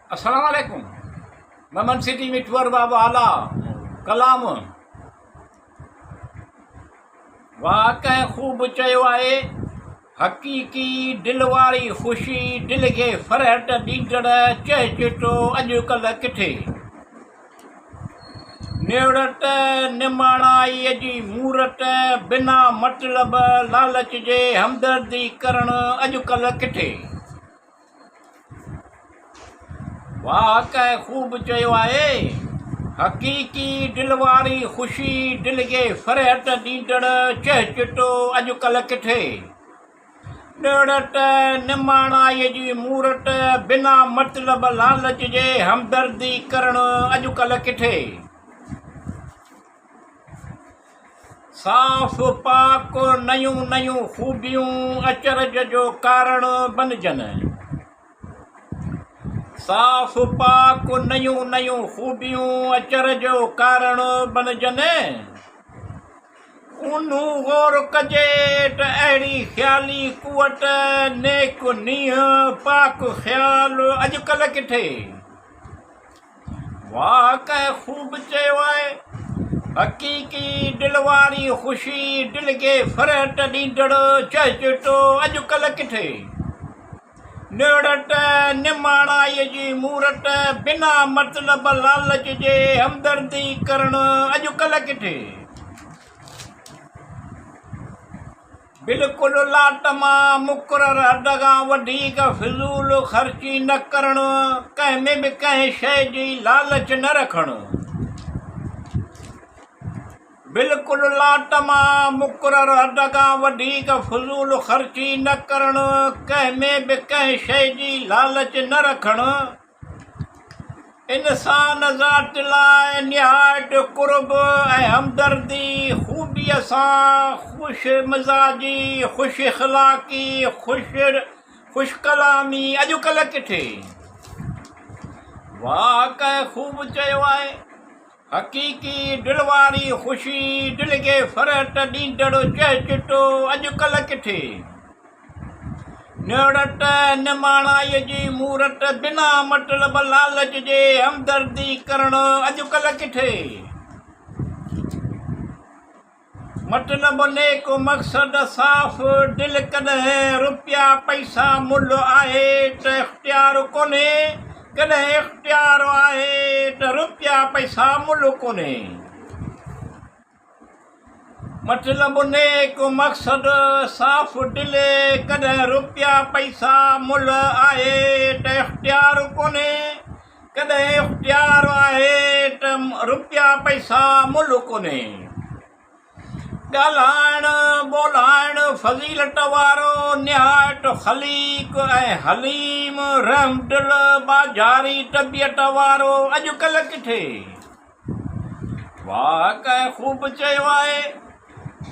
अस्सलाम वालेकुम। ममन सिटी मिठवर बाबा आला कलाम वाक़ई ख़ूब चयो आहे। हक़ीक़ी दिल वारी ख़ुशी दिल खे फ़रहत ॾींदड़ चए चिटो अॼुकल्ह किथे। नेवड़त निमाणाईअ जी मूरत बिना मतिलब लालच जे हमदर्दी करणु अॼुकल्ह किथे। वाक़ई ख़ूब चयो आहे। हक़ीक़ी दिल वारी ख़ुशी दिल खे फ़रहत ॾींदड़ चए चिटो अॼुकल्ह किथे। नेवड़त निमाणाईअ जी मूरत बिना मतिलब लालच जे हमदर्दी करणु अॼुकल्ह किथे। साफ़ पाक नयूं नयूं ख़ूबियूं अचरज जो कारण बणिजनि। साफ़ पाक नयूं नयूं ख़ूबियूं अचरज जो कारण बणिजनि। उन्हू गौर कजे त अहिड़ी ख़्याली कुवत नेक नीह पाक ख़्याल अॼुकल्ह किथे। वाक़ई ख़ूब चयो आहे। हक़ीक़ी दिल वारी ख़ुशी दिल खे फ़रहत ॾींदड़ चए चिटो अॼुकल्ह किथे। नेवड़त निमाणाईअ जी मूरत बिना मतिलब लालच जे हमदर्दी करणु अॼुकल्ह किथे। बिल्कुलु लाटमा मुक़रर हद खां वधीक फिज़ूल ख़र्ची न करणु, कंहिं में बि कंहिं शइ जी लालच न रखणु। बिल्कुलु लाटमा मुक़रर हद खां वधीक फिज़ूल ख़र्ची न करणु, कंहिं में बि कंहिं शइ जी लालच न रखणु। इंसान ज़ात लाइ निहायत क़ुर्ब ऐं हमदर्दी ख़ूबीअ सां ख़ुश मिज़ाजी ख़ुश इख़लाक़ी ख़ुश कलामी अॼुकल्ह किथे। वाक़ई ख़ूब चयो आहे। हक़ीक़ी दिल वारी ख़ुशी दिल खे फ़रहत ॾींदड़ चए चिटो अॼुकल्ह किथे। नेवड़त निमाणाईअ जी मूरत बिना मतिलब लालच जे हमदर्दी करणु अॼुकल्ह किथे। मतिलब नेक मक़सद साफ़ दिल कॾहिं रुपया पैसा मुल आहे त इख़्तियार कोन्हे, कॾहिं इख़्तियार आहे त रुपया पैसा मुल कोन्हे। मतिलब नेक मक़सद साफ़ दिल कॾहिं रुपया पैसा मुल आहे त इख़्तियार कोन्हे, कॾहिं इख़्तियार आहे त रुपया पैसा मुल कोन्हे। ॻाल्हाइणु ॿोलाइणु फ़ज़ीलत वारो निहायत ख़लीक़ ऐं हलीम रहमदिल बाज़ारी तबियत वारो अॼुकल्ह किथे। वाक़ई ख़ूब चयो आहे।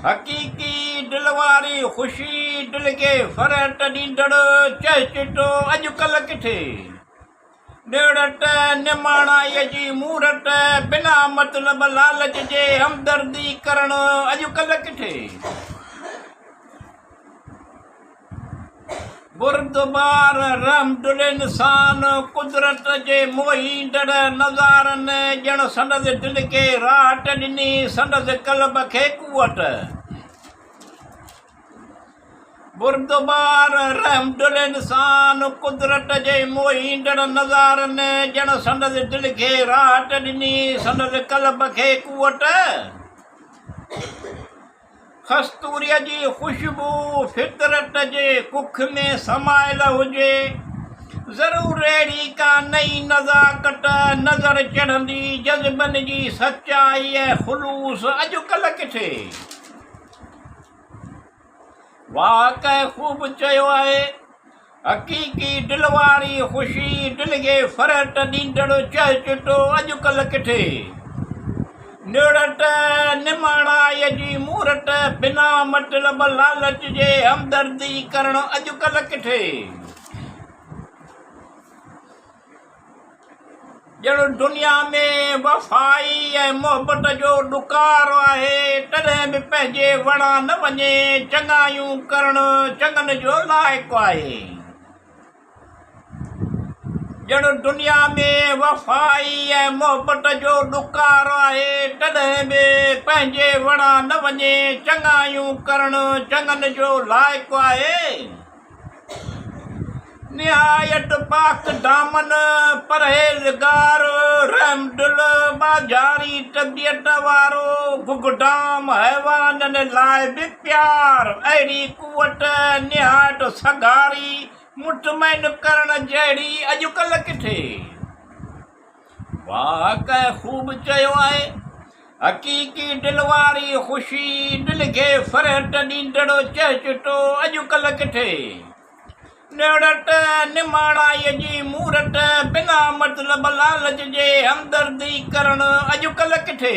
हक़ीक़ी दिल वारी ख़ुशी दिल खे फ़रहत ॾींदड़ चए चिटो अॼुकल्ह किथे। नेवड़त निमाणाईअ जी मूरत बिना मतिलब लालच जे हमदर्दी करणु अॼुकल्ह किथे। बुरदबार रहमदिल इंसान कुदरत जे मोहींदड़ नज़ारनि ॼण संदसि दिल खे राहत ॾिनी, संदसि क़ल्ब खे कुवत। बुरदबार रहमदिल इंसान कुदरत जे मोहींदड़ नज़ारनि ॼण संदसि दिल खे राहत ॾिनी, संदसि क़ल्ब खे कुवत। खस्तूरीअ जी ख़ुशबू फितरत जे कुख में समायल हुजे, ज़रूरु अहिड़ी का नई नज़ाकत नज़र चढ़ंदी जज़्बनि जी सचाई ऐं ख़ुलूस अॼुकल्ह किथे। वाक़ई ख़ूब चयो आहे। हक़ीक़ी दिल वारी ख़ुशी दिल खे फ़रहत ॾींदड़ चए चिटो अॼुकल्ह किथे। नेवड़त निमाणाईअ जी मूरत बिना मतिलब लालच जे हमदर्दी करणु अॼुकल्ह किथे। ॼण दुनिया में वफ़ाई ऐं मोहबत जो ॾुकार आहे, तॾहिं बि पंहिंजे वणा न वञे चङायूं करणु चङनि जो लाइक़ु आहे। ॼण दुनिया में वफ़ाई ऐं मोहबत जो ॾुकार आहे, तॾहिं बि पंहिंजे वणा न वञे, चङायूं करणु चङनि जो लाइक़ु आहे। निहायत पाक दामन, परहेज़गार, रहमदिल, बाज़ारी तबियत वारो, गुगदाम हैवाननि लाइ बि प्यार, अहिड़ी कुवत निहायत सगारी मुतमइन करण जहिड़ी अॼुकल्ह किथे। वाह कंहिं ख़ूब चयो आहे, हक़ीक़ी दिल वारी ख़ुशी, दिल खे फ़रहत ॾींदड़ो चहचटो अॼुकल्ह किथे। निड़त निमाणाईअ जी मूरत, बिना मतिलब लालच जे हमदर्दी करणु अॼुकल्ह किथे।